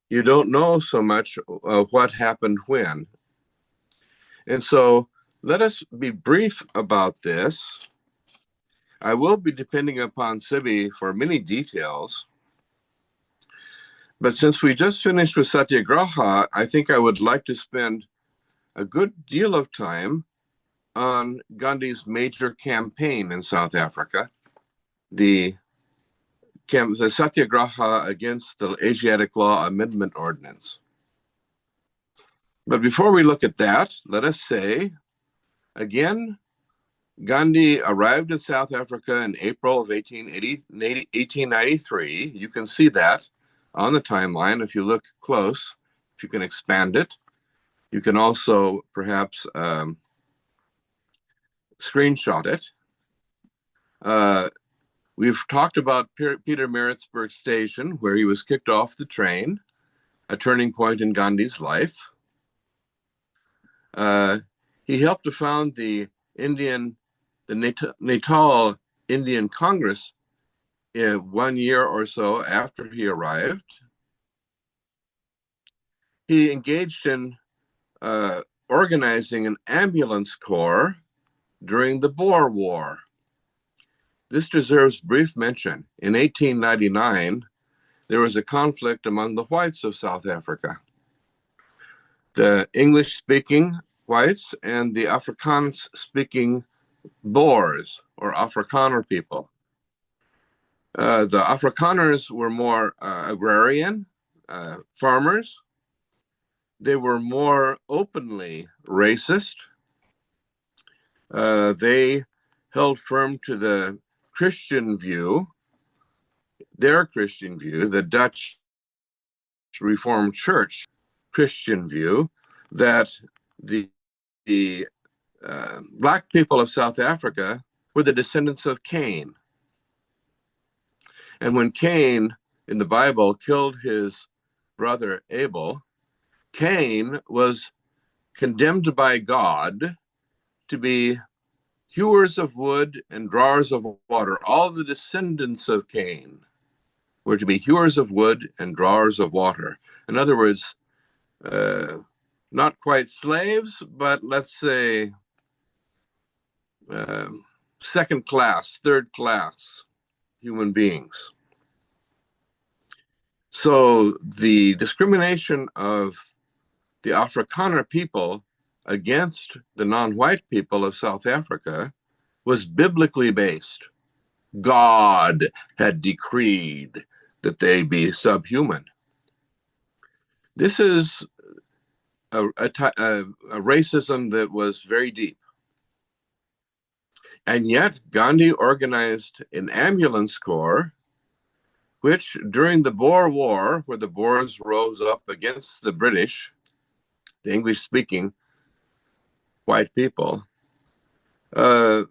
You don't know so much what happened when. And so let us be brief about this. I will be depending upon Sibi for many details. But since we just finished with Satyagraha, I think I would like to spend a good deal of time on Gandhi's major campaign in South Africa, the, the Satyagraha against the Asiatic Law Amendment Ordinance. But before we look at that, let us say, again, Gandhi arrived in South Africa in April of 1893. You can see that on the timeline if you look close, if you can expand it. You can also perhaps screenshot it. We've talked about Peter Maritzburg Station, where he was kicked off the train, a turning point in Gandhi's life. He helped to found the Natal Indian Congress 1 year or so after he arrived. He engaged in organizing an ambulance corps during the Boer War. This deserves brief mention. In 1899, there was a conflict among the whites of South Africa. The English-speaking whites and the Afrikaans-speaking Boers, or Afrikaner people. The Afrikaners were more agrarian, farmers. They were more openly racist. They held firm to the Christian view, their Christian view, the Dutch Reformed Church Christian view, that the Black people of South Africa were the descendants of Cain. And when Cain, in the Bible, killed his brother Abel, Cain was condemned by God to be hewers of wood and drawers of water. All the descendants of Cain were to be hewers of wood and drawers of water. In other words, not quite slaves, but let's say second class, third class human beings. So the discrimination of the Afrikaner people against the non-white people of South Africa was biblically based. God had decreed that they be subhuman. This is a racism that was very deep. And yet Gandhi organized an ambulance corps, which during the Boer War, where the Boers rose up against the British, the English-speaking white people, Gandhi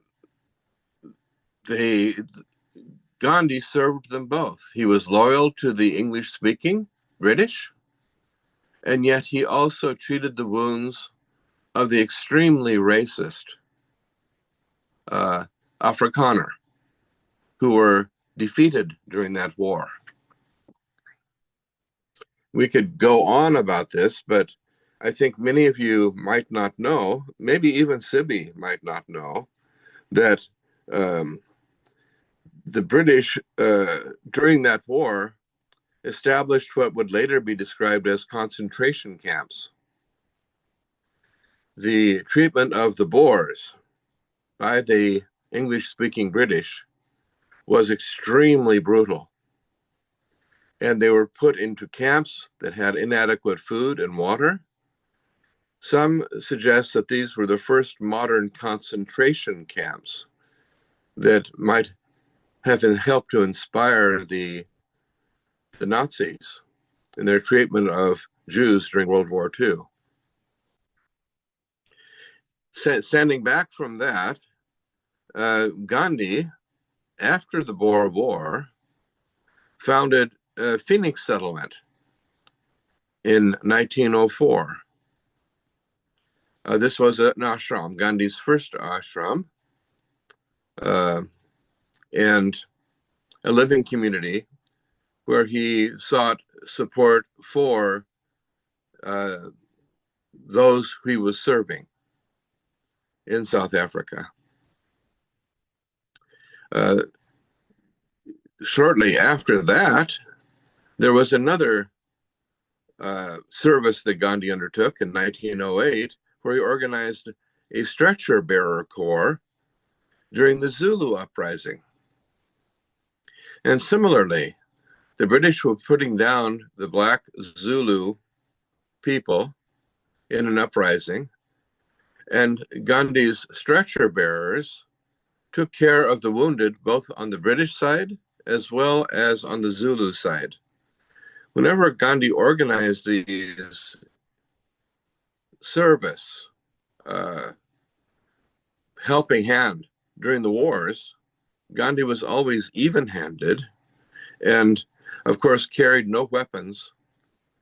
served them both. He was loyal to the English-speaking British, and yet he also treated the wounds of the extremely racist Afrikaner, who were defeated during that war. We could go on about this, but I think many of you might not know, maybe even Sibi might not know, that the British, during that war, established what would later be described as concentration camps. The treatment of the Boers by the English-speaking British was extremely brutal. And they were put into camps that had inadequate food and water. Some suggest that these were the first modern concentration camps that might have helped to inspire the Nazis in their treatment of Jews during World War II. Standing back from that, Gandhi, after the Boer War, founded a Phoenix settlement in 1904. This was an ashram, Gandhi's first ashram, and a living community where he sought support for those he was serving in South Africa. Shortly after that, there was another service that Gandhi undertook in 1908, where he organized a stretcher bearer corps during the Zulu uprising. And similarly, the British were putting down the black Zulu people in an uprising, and Gandhi's stretcher bearers took care of the wounded both on the British side as well as on the Zulu side. Whenever Gandhi organized these service, helping hand during the wars, Gandhi was always even-handed and, of course, carried no weapons.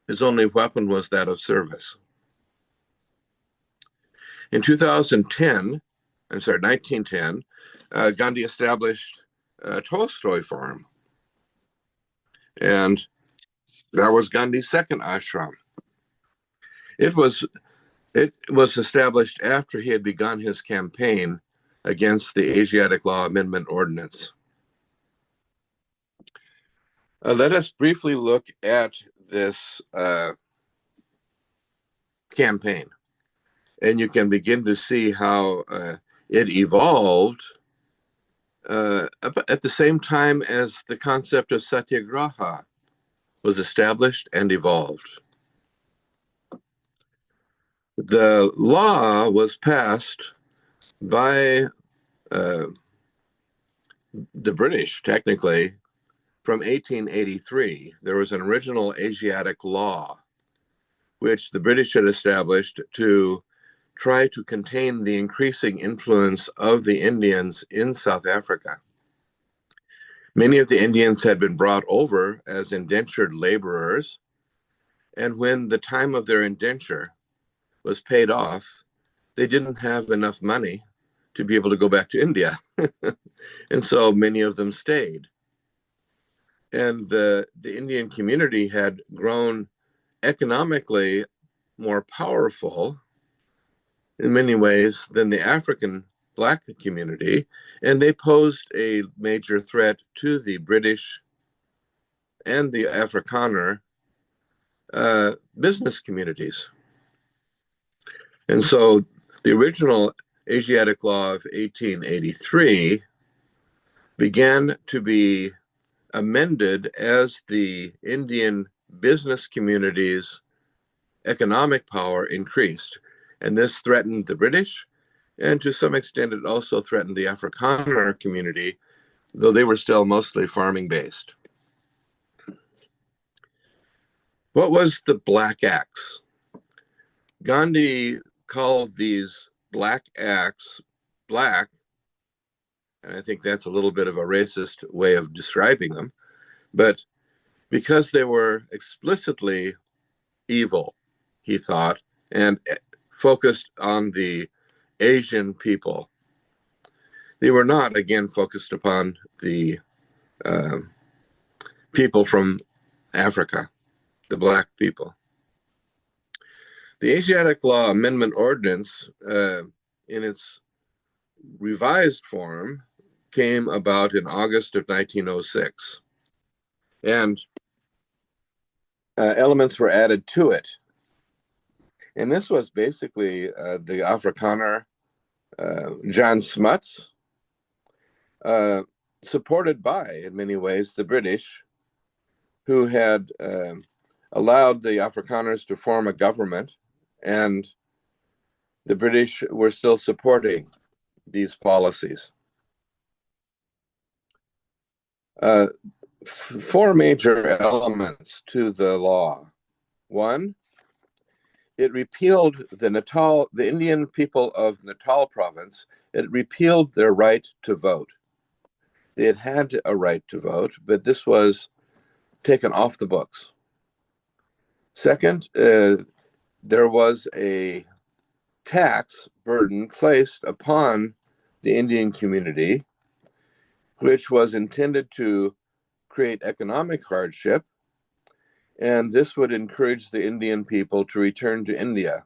His only weapon was that of service. In 1910, Gandhi established a Tolstoy farm, and that was Gandhi's second ashram. It was established after he had begun his campaign against the Asiatic Law Amendment Ordinance. Let us briefly look at this campaign, and you can begin to see how it evolved at the same time as the concept of satyagraha was established and evolved. The law was passed by the British, technically, from 1883. There was an original Asiatic law, which the British had established to try to contain the increasing influence of the Indians in South Africa. Many of the Indians had been brought over as indentured laborers, and when the time of their indenture was paid off, they didn't have enough money to be able to go back to India. And so many of them stayed. And the Indian community had grown economically more powerful in many ways than the African Black community, and they posed a major threat to the British and the Afrikaner business communities. And so the original Asiatic Law of 1883 began to be amended as the Indian business community's economic power increased. And this threatened the British, and to some extent it also threatened the Afrikaner community, though they were still mostly farming based. What was the Black Acts? Gandhi called these Black Acts black, and I think that's a little bit of a racist way of describing them, but because they were explicitly evil, he thought, and focused on the Asian people. They were not, again, focused upon the people from Africa, the Black people. The Asiatic Law Amendment Ordinance, in its revised form, came about in August of 1906. And elements were added to it. And this was basically the Afrikaner John Smuts, supported by, in many ways, the British, who had allowed the Afrikaners to form a government, and the British were still supporting these policies. Four major elements to the law. One, it repealed the Indian people of Natal province. It repealed their right to vote. They had had a right to vote, but this was taken off the books. Second, there was a tax burden placed upon the Indian community, which was intended to create economic hardship And this would encourage the Indian people to return to India.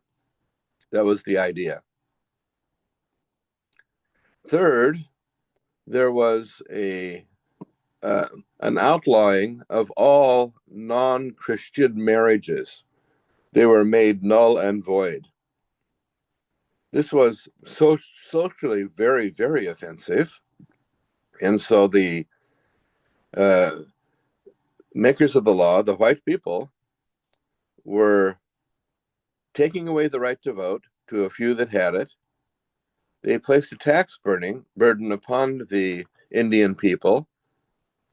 That was the idea. Third, there was an outlawing of all non-Christian marriages. They were made null and void. This was socially very, very offensive. And so the uh, makers of the law, the white people, were taking away the right to vote to a few that had it. They placed a tax burden upon the Indian people,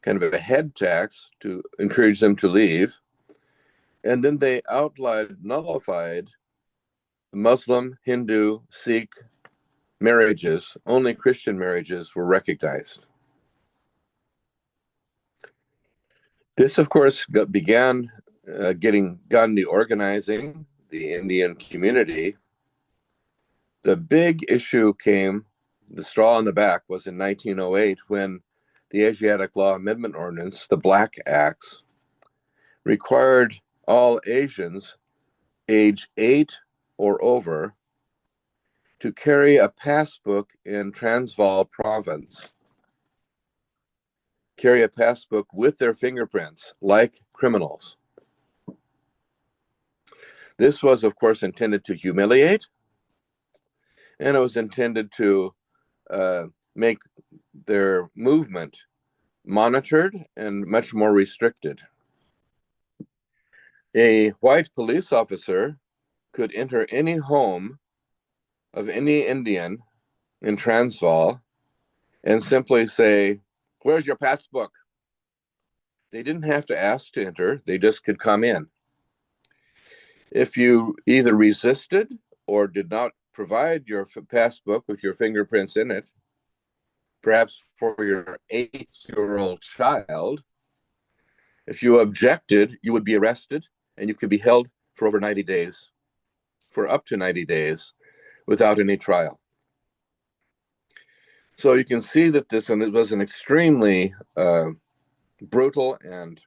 kind of a head tax to encourage them to leave. And then they outlawed, nullified Muslim, Hindu, Sikh marriages. Only Christian marriages were recognized. This, of course, began getting Gandhi organizing the Indian community. The big issue came, the straw on the back was in 1908 when the Asiatic Law Amendment Ordinance, the Black Acts, required all Asians age 8 or over to carry a passbook in Transvaal province, carry a passbook with their fingerprints, like criminals. This was, of course, intended to humiliate, and it was intended to make their movement monitored and much more restricted. A white police officer could enter any home of any Indian in Transvaal and simply say, "Where's your passbook?" They didn't have to ask to enter, they just could come in. If you either resisted or did not provide your passbook with your fingerprints in it, perhaps for your 8-year-old child, if you objected, you would be arrested and you could be held for over 90 days, for up to 90 days, without any trial. So you can see that this was an extremely brutal and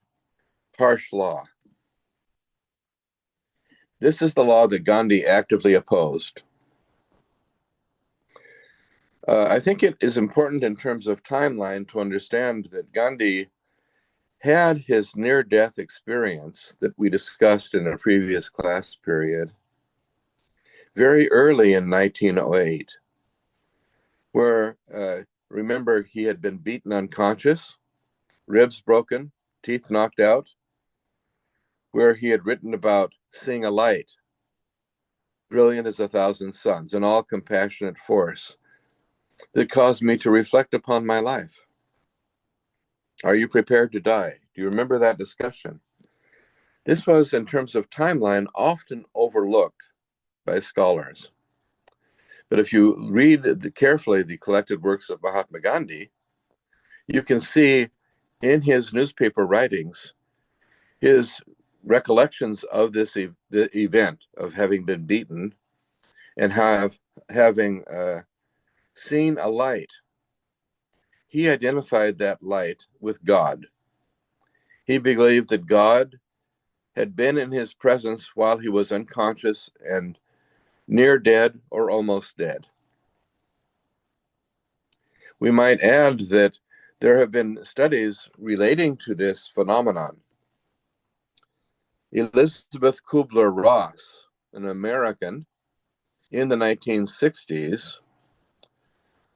harsh law. This is the law that Gandhi actively opposed. I think it is important in terms of timeline to understand that Gandhi had his near-death experience that we discussed in a previous class period very early in 1908, where, remember, he had been beaten unconscious, ribs broken, teeth knocked out, where he had written about seeing a light, brilliant as 1,000 suns, an all-compassionate force that caused me to reflect upon my life. Are you prepared to die? Do you remember that discussion? This was, in terms of timeline, often overlooked by scholars. But if you read carefully the collected works of Mahatma Gandhi, you can see in his newspaper writings his recollections of this the event of having been beaten and having seen a light. He identified that light with God. He believed that God had been in his presence while he was unconscious and near dead or almost dead. We might add that there have been studies relating to this phenomenon. Elizabeth Kubler-Ross, an American in the 1960s,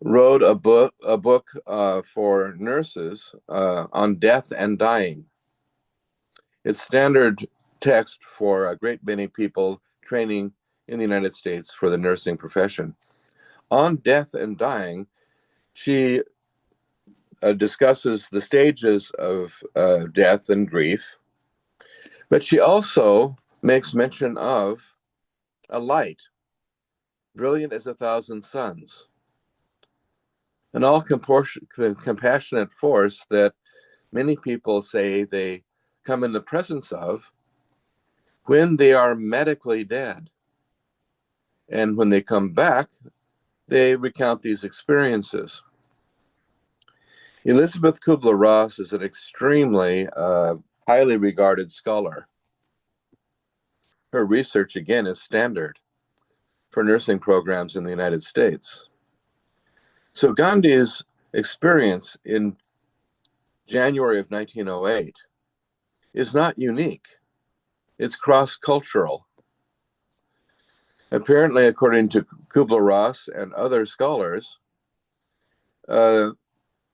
wrote a book for nurses on death and dying. It's standard text for a great many people training in the United States for the nursing profession. On death and dying, she discusses the stages of death and grief, but she also makes mention of a light, brilliant as 1,000 suns, an all-compassionate force that many people say they come in the presence of when they are medically dead. And when they come back, they recount these experiences. Elizabeth Kubler-Ross is an extremely highly regarded scholar. her research, again, is standard for nursing programs in the United States. So Gandhi's experience in January of 1908 is not unique. It's cross-cultural. Apparently, according to Kubler-Ross and other scholars,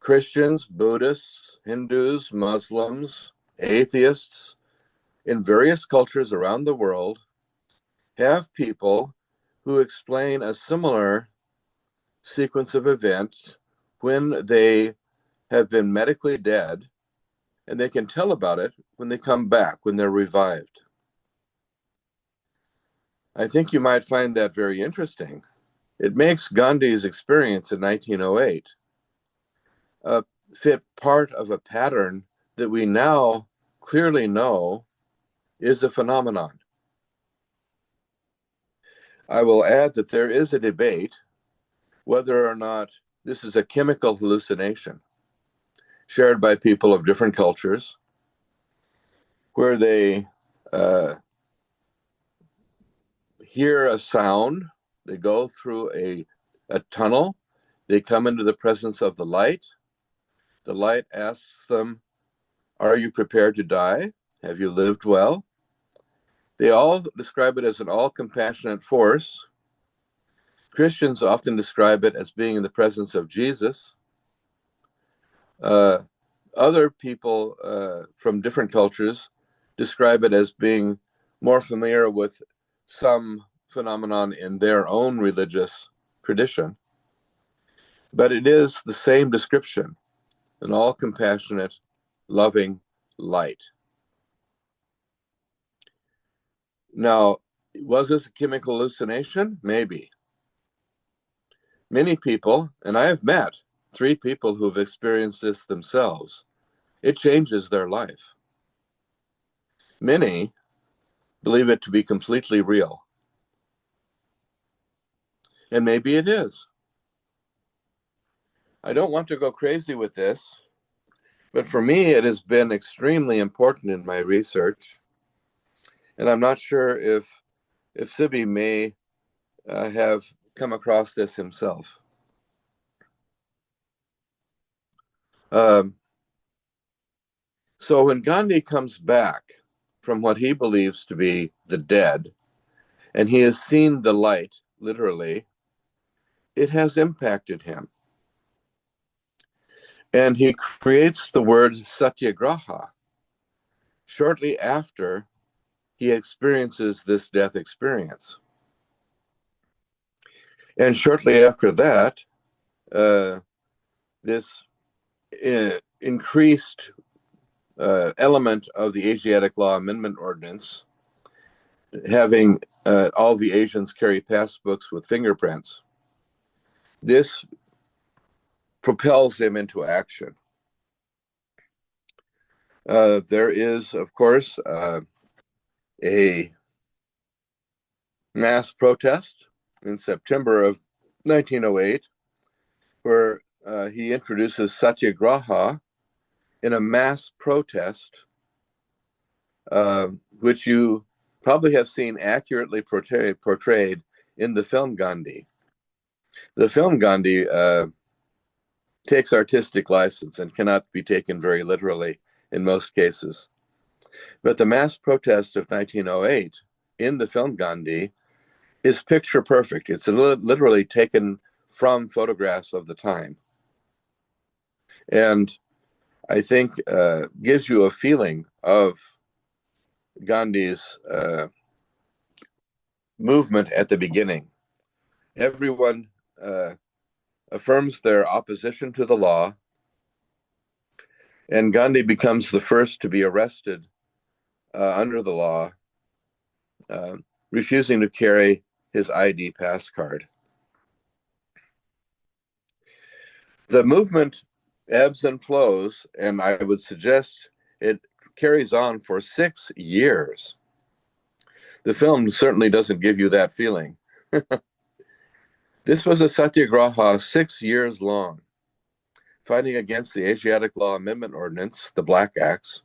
Christians, Buddhists, Hindus, Muslims, atheists in various cultures around the world have people who explain a similar sequence of events when they have been medically dead, and they can tell about it when they come back, when they're revived. I think you might find that very interesting. It makes Gandhi's experience in 1908 fit part of a pattern that we now clearly know is a phenomenon. I will add that there is a debate whether or not this is a chemical hallucination shared by people of different cultures, where they hear a sound, they go through a tunnel, they come into the presence of the light asks them, "Are you prepared to die? Have you lived well?" They all describe it as an all-compassionate force. Christians often describe it as being in the presence of Jesus. Other people from different cultures describe it as being more familiar with some phenomenon in their own religious tradition. But it is the same description, an all-compassionate, loving light. Now, was this a chemical hallucination? Maybe. Many people, and I have met 3 people who've experienced this themselves, it changes their life. Many believe it to be completely real. And maybe it is. I don't want to go crazy with this, but for me, it has been extremely important in my research. And I'm not sure if Sibby may have come across this himself. So when Gandhi comes back from what he believes to be the dead, and he has seen the light, literally, it has impacted him. And he creates the word satyagraha shortly after he experiences this death experience. And shortly after that, this increased element of the Asiatic Law Amendment Ordinance, having all the Asians carry passbooks with fingerprints, this propels him into action. There is, of course, a mass protest in September of 1908, where he introduces satyagraha in a mass protest, which you probably have seen accurately portrayed in the film Gandhi. The film Gandhi takes artistic license and cannot be taken very literally in most cases. But the mass protest of 1908 in the film Gandhi is picture perfect. It's literally taken from photographs of the time. And I think gives you a feeling of Gandhi's movement at the beginning. Everyone affirms their opposition to the law, and Gandhi becomes the first to be arrested under the law, refusing to carry his ID pass card. The movement ebbs and flows, and I would suggest it carries on for 6 years. The film certainly doesn't give you that feeling. This was a satyagraha 6 years long, fighting against the Asiatic Law Amendment Ordinance, the Black Acts.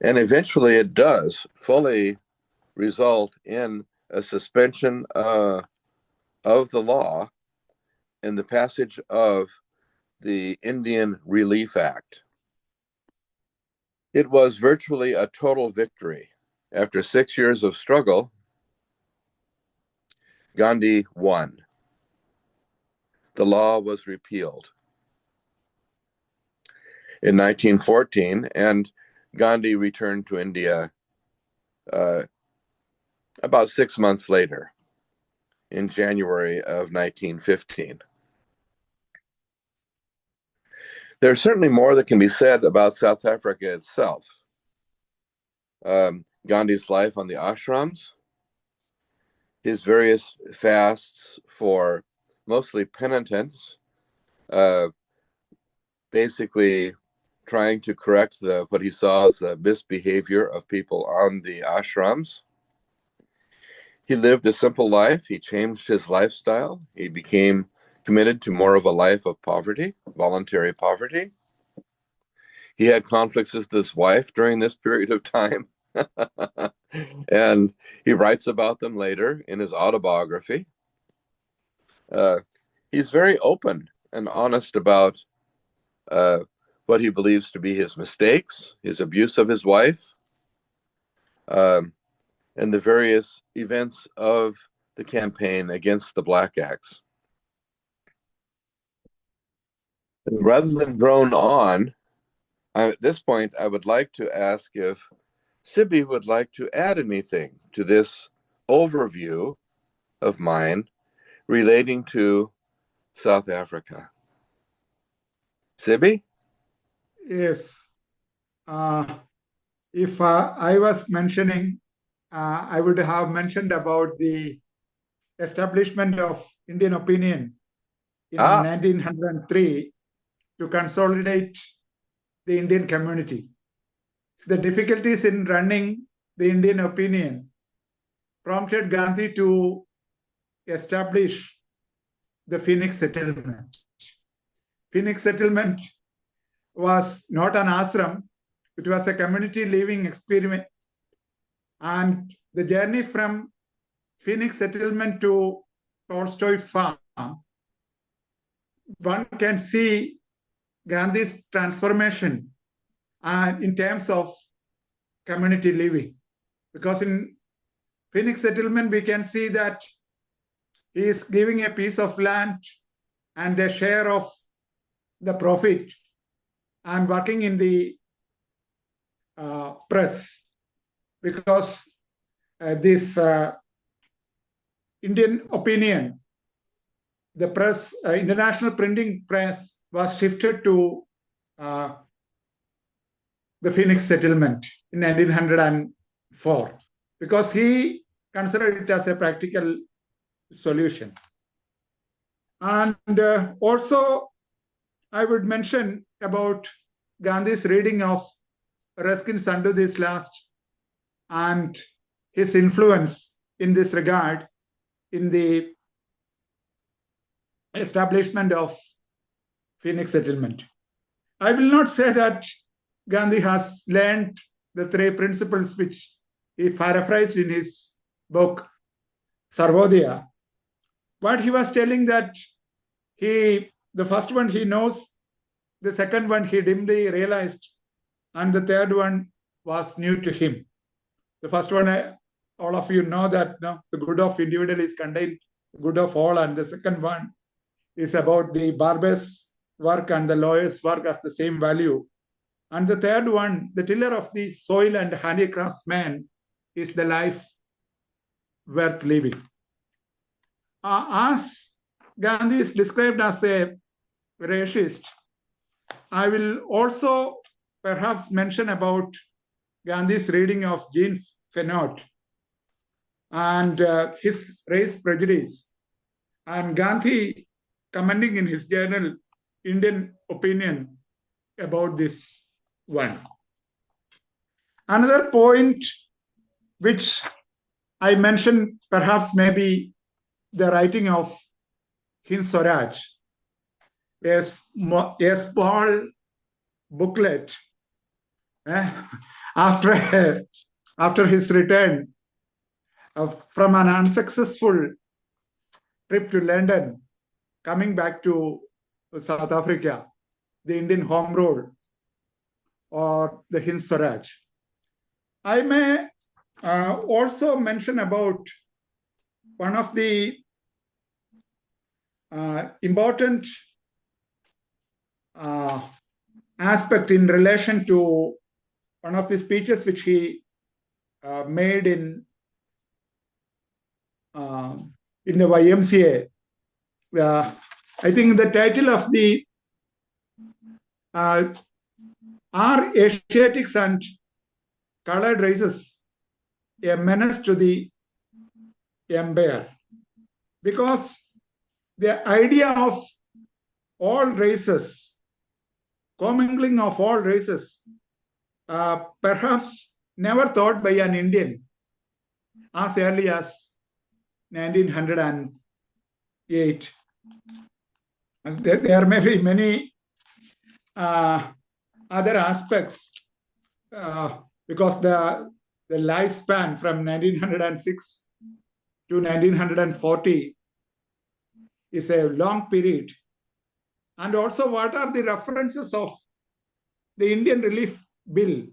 And eventually it does fully result in a suspension of the law and the passage of the Indian Relief Act. It was virtually a total victory. After 6 years of struggle, Gandhi won. The law was repealed in 1914, and Gandhi returned to India about 6 months later, in January of 1915. There's certainly more that can be said about South Africa itself. Gandhi's life on the ashrams, his various fasts for mostly penitents, basically trying to correct what he saw as the misbehavior of people on the ashrams. He lived a simple life. He changed his lifestyle. He became committed to more of a life of poverty, voluntary poverty. He had conflicts with his wife during this period of time. And he writes about them later in his autobiography. He's very open and honest about what he believes to be his mistakes, his abuse of his wife, and the various events of the campaign against the Black Acts. Rather than drone on, at this point, I would like to ask if Sibby would like to add anything to this overview of mine relating to South Africa. Sibby? Yes. If I was mentioning, I would have mentioned about the establishment of Indian opinion in 1903 to consolidate the Indian community. The difficulties in running the Indian opinion prompted Gandhi to establish the Phoenix settlement. Phoenix settlement was not an ashram, it was a community living experiment. And the journey from Phoenix settlement to Tolstoy farm, one can see Gandhi's transformation in terms of community living. Because in Phoenix settlement, we can see that he is giving a piece of land and a share of the profit and working in the press, because this Indian opinion, the press, international printing press was shifted to the Phoenix settlement in 1904 because he considered it as a practical solution. And also, I would mention about Gandhi's reading of Ruskin Sandhu's Last and his influence in this regard in the establishment of Phoenix settlement. I will not say that Gandhi has learned the three principles which he paraphrased in his book Sarvodaya. But he was telling that the first one he knows, the second one he dimly realized, and the third one was new to him. The first one, all of you know that the good of individual is contained, the good of all, and the second one is about the barber's work and the lawyer's work as the same value. And the third one, the tiller of the soil and handicraftsman, is the life worth living. As Gandhi is described as a racist, I will also perhaps mention about Gandhi's reading of Jean Fenot and his race prejudice, and Gandhi commenting in his journal Indian opinion about this one. Another point which I mentioned perhaps maybe the writing of Hind Swaraj, a small booklet after his return from an unsuccessful trip to London, coming back to South Africa, the Indian Home Rule or the Hind Swaraj. I may also mention about one of the important aspect in relation to one of the speeches which he made in the YMCA. I think the title of the are Asiatics and colored races a menace to the empire? Because the idea of all races, commingling of all races, perhaps never thought by an Indian as early as 1908. And there may be many other aspects because the lifespan from 1906 to 1940 is a long period. And also, what are the references of the Indian Relief Bill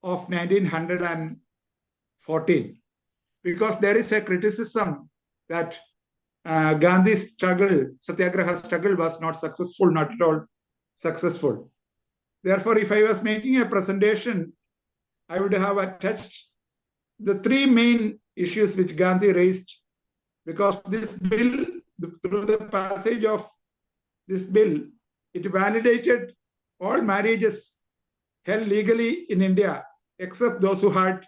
of 1914? Because there is a criticism that Gandhi's struggle, Satyagraha struggle, was not successful, not at all successful. Therefore, if I was making a presentation, I would have touched the three main issues which Gandhi raised, because this bill, through the passage of this bill, it validated all marriages held legally in India, except those who had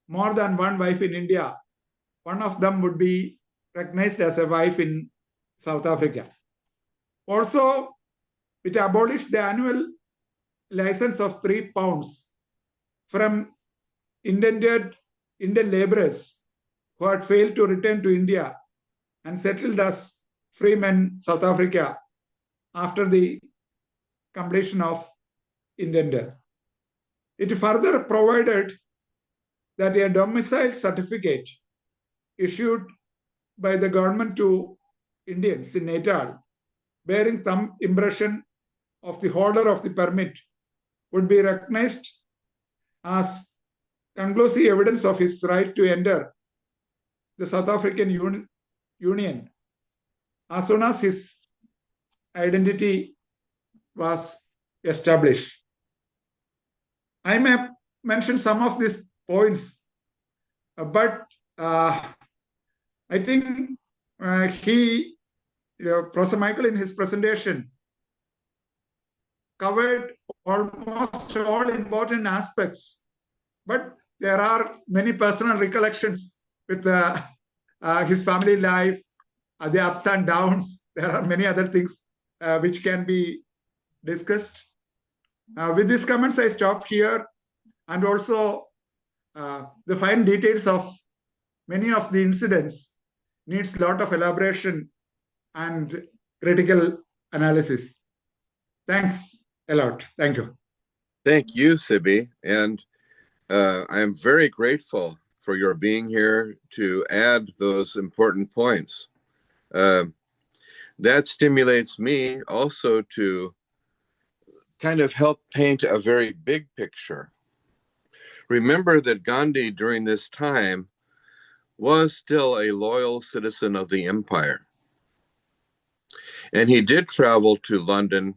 more than one wife in India. One of them would be recognized as a wife in South Africa. Also, it abolished the annual license of £3 from indentured Indian laborers who had failed to return to India and settled as freemen South Africa after the completion of indenture. It further provided that a domicile certificate issued by the government to Indians in Natal, bearing thumb impression of the holder of the permit, would be recognized as conclusive evidence of his right to enter the South African Union as soon as his identity was established. I may mention some of these points, but I think Professor Michael in his presentation covered almost all important aspects, but there are many personal recollections with his family life, the ups and downs. There are many other things which can be discussed. With these comments, I stop here, and also the fine details of many of the incidents needs a lot of elaboration and critical analysis. Thanks a lot. Thank you. Thank you, Sibi. And I am very grateful for your being here to add those important points. That stimulates me also to kind of help paint a very big picture. Remember that Gandhi during this time was still a loyal citizen of the empire. And he did travel to London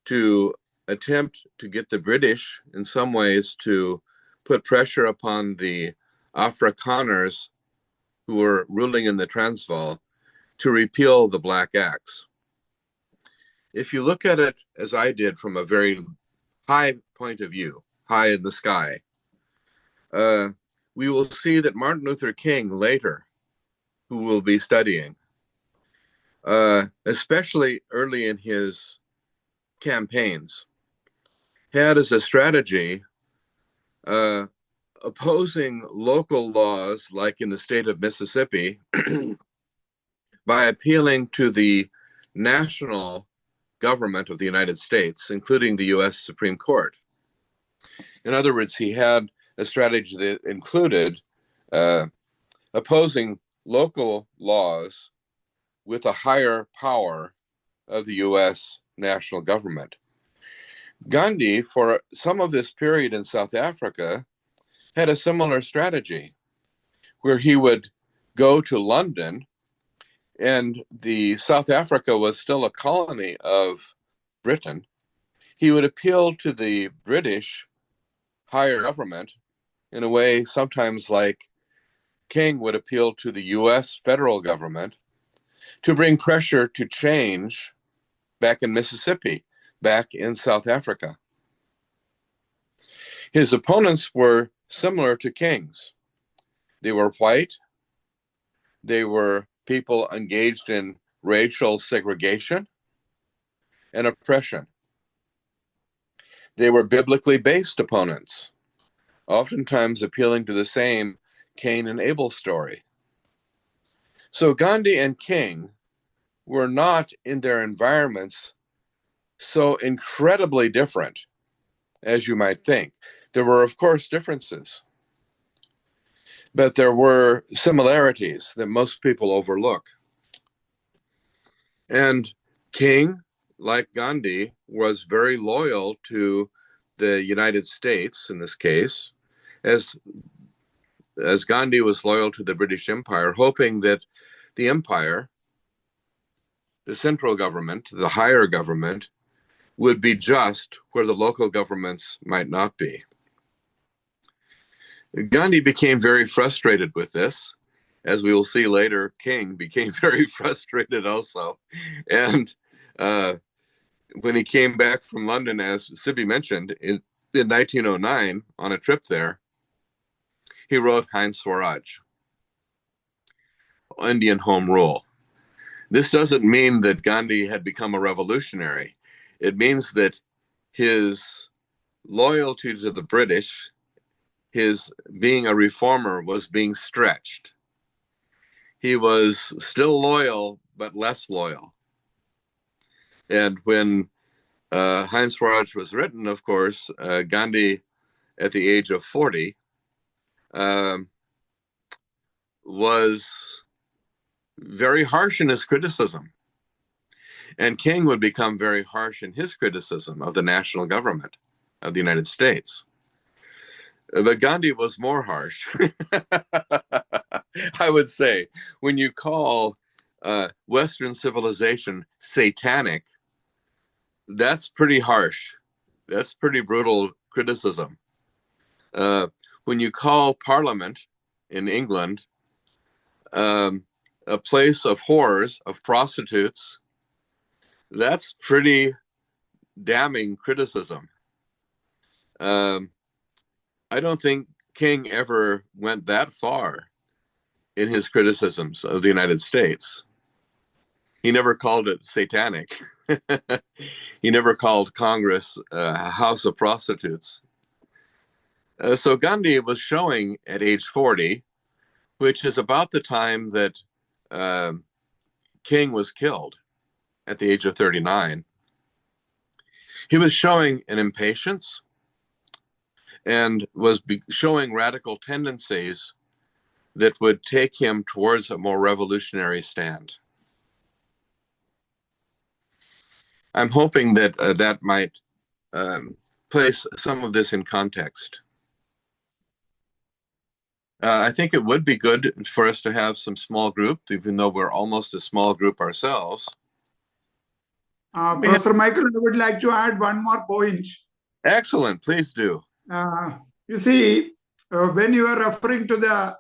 to attempt to get the British, in some ways, to put pressure upon the Afrikaners who were ruling in the Transvaal to repeal the Black Acts. If you look at it, as I did, from a very high point of view, high in the sky, we will see that Martin Luther King later, who we'll be studying, especially early in his campaigns, had as a strategy opposing local laws, like in the state of Mississippi, by appealing to the national government of the United States, including the U.S. Supreme Court. In other words, he had a strategy that included opposing local laws with a higher power of the US national government. Gandhi, for some of this period in South Africa, had a similar strategy where he would go to London, and the South Africa was still a colony of Britain. He would appeal to the British higher government in a way sometimes like King would appeal to the US federal government to bring pressure to change back in Mississippi, back in South Africa. His opponents were similar to King's. They were white. They were people engaged in racial segregation and oppression. They were biblically based opponents, oftentimes appealing to the same Cain and Abel story. So Gandhi and King were not in their environments so incredibly different as you might think. There were, of course, differences, but there were similarities that most people overlook. And King, like Gandhi, was very loyal to the United States in this case, as Gandhi was loyal to the British Empire, hoping that the empire, the central government, the higher government, would be just where the local governments might not be. Gandhi became very frustrated with this. As we will see later, King became very frustrated also. And when he came back from London, as Sibi mentioned, in 1909, on a trip there, he wrote Hind Swaraj, Indian Home Rule. This doesn't mean that Gandhi had become a revolutionary. It means that his loyalty to the British, his being a reformer, was being stretched. He was still loyal, but less loyal. And when Hind Swaraj was written, of course, Gandhi, at the age of 40, was very harsh in his criticism. And King would become very harsh in his criticism of the national government of the United States. But Gandhi was more harsh. I would say, when you call Western civilization satanic, that's pretty harsh. That's pretty brutal criticism. When you call Parliament in England a place of whores, of prostitutes, that's pretty damning criticism. I don't think King ever went that far in his criticisms of the United States. He never called it satanic. He never called Congress a house of prostitutes. So Gandhi was showing at age 40, which is about the time that King was killed at the age of 39. He was showing an impatience and was showing radical tendencies that would take him towards a more revolutionary stand. I'm hoping that that might place some of this in context. I think it would be good for us to have some small group, even though we're almost a small group ourselves. Professor Michael, I would like to add one more point. Excellent, please do. You see, when you are referring to the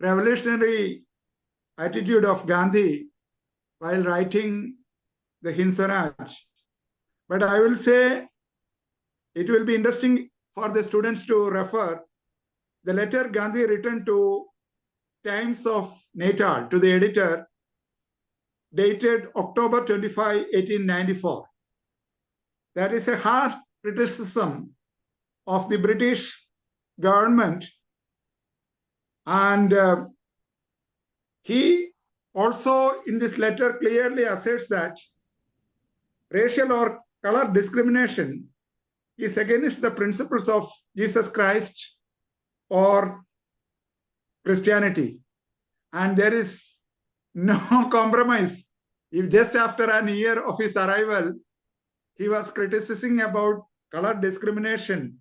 revolutionary attitude of Gandhi while writing the Hind Swaraj, but I will say it will be interesting for the students to refer the letter Gandhi written to Times of Natal, to the editor, dated October 25, 1894. That is a harsh criticism of the British government. And he also in this letter clearly asserts that racial or color discrimination is against the principles of Jesus Christ or Christianity. and there is no compromise. If just after an year of his arrival, he was criticizing about color discrimination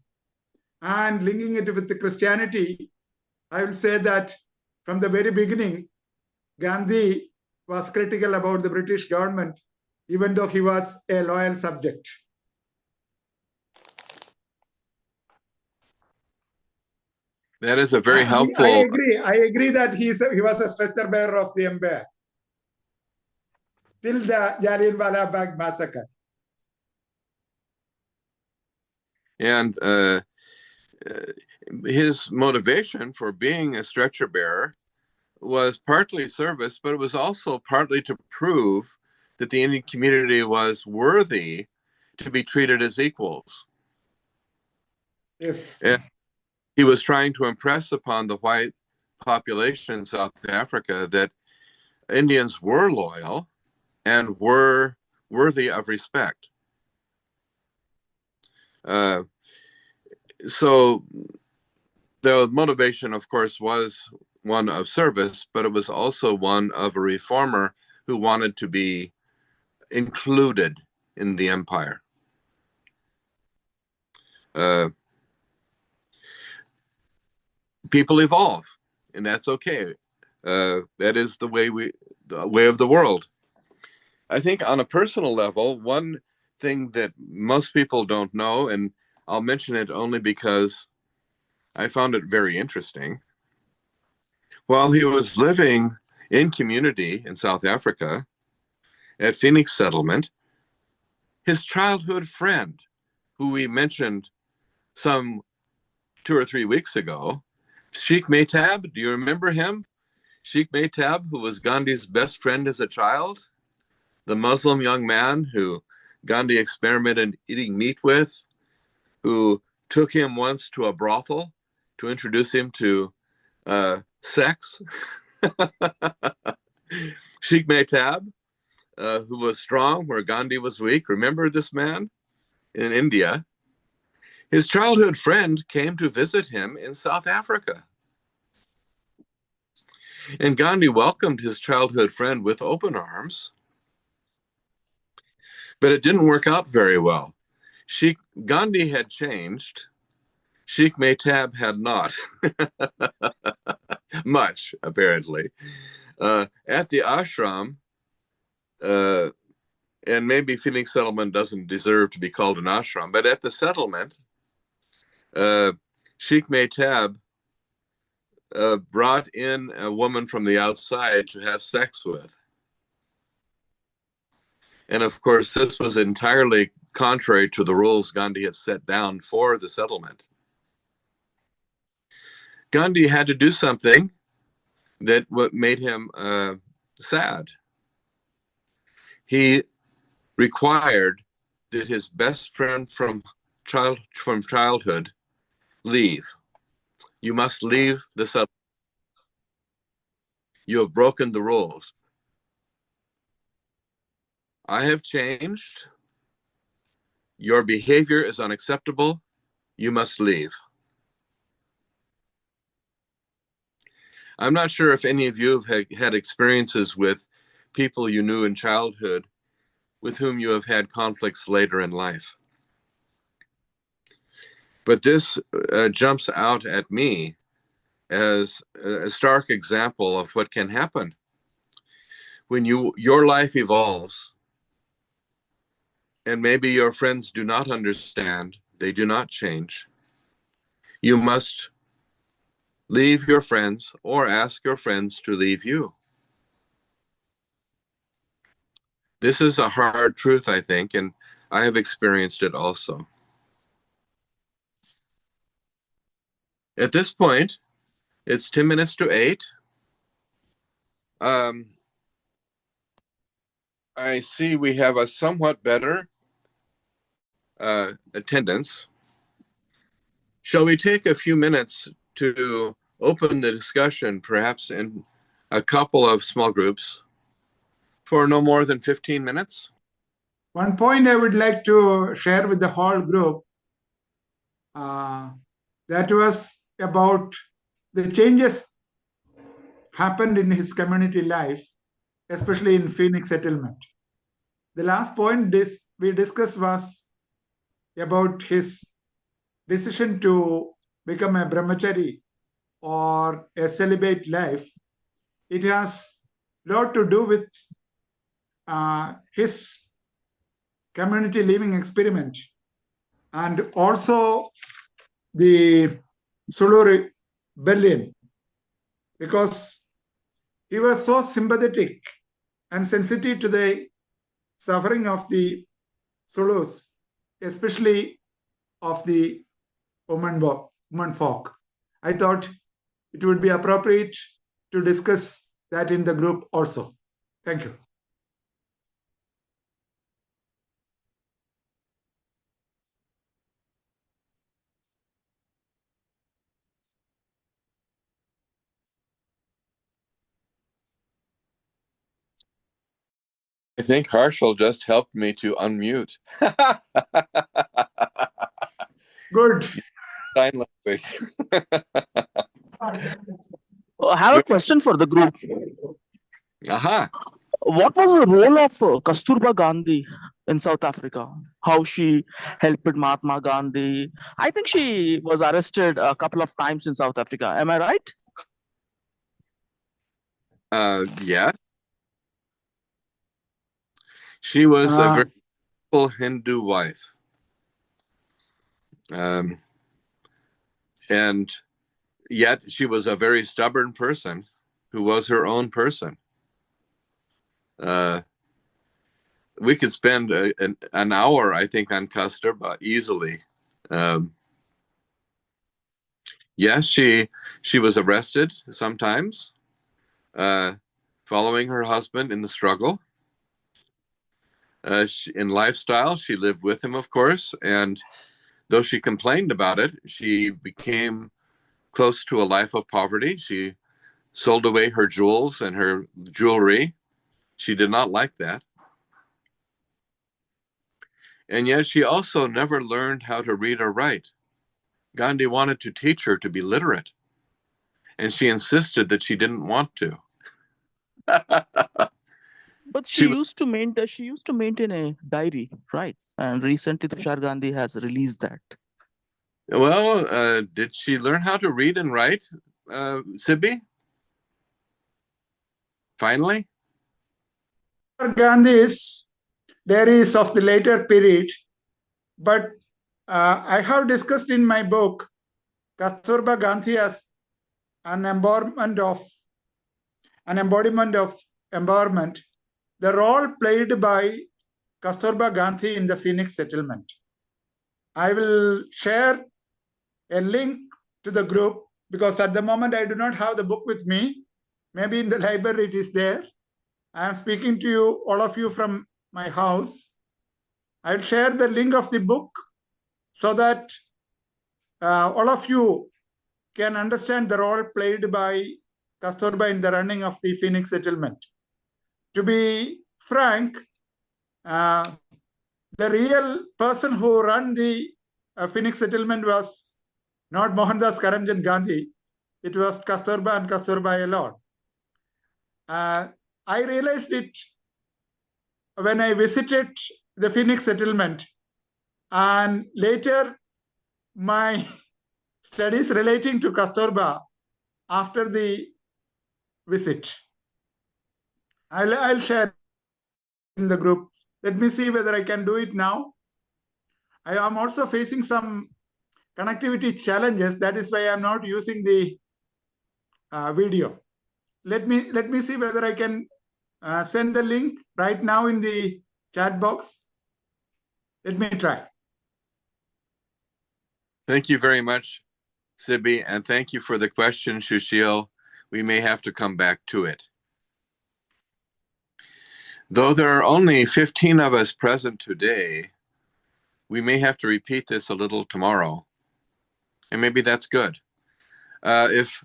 and linking it with the Christianity, I will say that from the very beginning, Gandhi was critical about the British government, even though he was a loyal subject. That is a very helpful. I agree that he was a stretcher bearer of the empire till the Jallianwala Bagh massacre. And his motivation for being a stretcher bearer was partly service, but it was also partly to prove that the Indian community was worthy to be treated as equals. Yes. And he was trying to impress upon the white population in South Africa that Indians were loyal and were worthy of respect. So the motivation, of course, was one of service, but it was also one of a reformer who wanted to be included in the empire. People evolve, and that's okay. That is the way of the world. I think on a personal level, one thing that most people don't know, and I'll mention it only because I found it very interesting. While he was living in community in South Africa at Phoenix Settlement, his childhood friend, who we mentioned some 2 or 3 weeks ago, Sheikh Maytab, do you remember him? Sheikh Maytab, who was Gandhi's best friend as a child, the Muslim young man who Gandhi experimented eating meat with, who took him once to a brothel to introduce him to sex. Sheikh Maytab, who was strong where Gandhi was weak. Remember this man in India? His childhood friend came to visit him in South Africa. And Gandhi welcomed his childhood friend with open arms. But it didn't work out very well. Gandhi had changed. Sheikh Maytab had not. Much, apparently. At the ashram, and maybe Phoenix Settlement doesn't deserve to be called an ashram, but at the settlement, Sheikh Maytab brought in a woman from the outside to have sex with. And of course, this was entirely contrary to the rules Gandhi had set down for the settlement. Gandhi had to do something that made him sad. He required that his best friend from childhood leave. You must leave the settlement. You have broken the rules. I have changed. Your behavior is unacceptable. You must leave. I'm not sure if any of you have had experiences with people you knew in childhood with whom you have had conflicts later in life. But this jumps out at me as a stark example of what can happen when your life evolves and maybe your friends do not understand, they do not change. You must leave your friends or ask your friends to leave you. This is a hard truth, I think, and I have experienced it also. At this point, it's 10 minutes to 8. I see we have a somewhat better attendance. Shall we take a few minutes to open the discussion, perhaps in a couple of small groups, for no more than 15 minutes? One point I would like to share with the whole group, that was about the changes happened in his community life, especially in Phoenix settlement. The last point we discussed was about his decision to become a brahmachari or a celibate life. It has a lot to do with his community living experiment and also the Sulu rebellion, because he was so sympathetic and sensitive to the suffering of the Zulus, especially of the woman folk. I thought it would be appropriate to discuss that in the group also. Thank you. I think Harshal just helped me to unmute. Good. Sign language. I have a question for the group. Aha. What was the role of Kasturba Gandhi in South Africa? How she helped Mahatma Gandhi? I think she was arrested a couple of times in South Africa. Am I right? Yes. She was a very beautiful Hindu wife. And yet she was a very stubborn person who was her own person. We could spend an hour, I think, on Kasturba easily. Yes, she was arrested sometimes, following her husband in the struggle. In lifestyle, she lived with him, of course, and though she complained about it, she became close to a life of poverty. She sold away her jewels and her jewelry. She did not like that. And yet she also never learned how to read or write. Gandhi wanted to teach her to be literate, and she insisted that she didn't want to. But She she used to maintain a diary, right? And recently Tushar Gandhi has released that. Well, did she learn how to read and write, Sibi? Finally? Gandhi's diaries of the later period, but I have discussed in my book Kasturba Gandhi as an embodiment of empowerment, the role played by Kasturba Gandhi in the Phoenix settlement. I will share a link to the group because at the moment I do not have the book with me. Maybe in the library it is there. I am speaking to you, all of you, from my house. I'll share the link of the book so that all of you can understand the role played by Kasturba in the running of the Phoenix settlement. To be frank, the real person who ran the Phoenix settlement was not Mohandas Karamchand Gandhi. It was Kasturba and Kasturba alone. I realized it when I visited the Phoenix settlement, and later my studies relating to Kasturba after the visit. I'll share in the group. Let me see whether I can do it now. I am also facing some connectivity challenges. That is why I'm not using the video. Let me see whether I can send the link right now in the chat box. Let me try. Thank you very much, Sibi, and thank you for the question, Shushil. We may have to come back to it. Though there are only 15 of us present today, we may have to repeat this a little tomorrow. And maybe that's good. If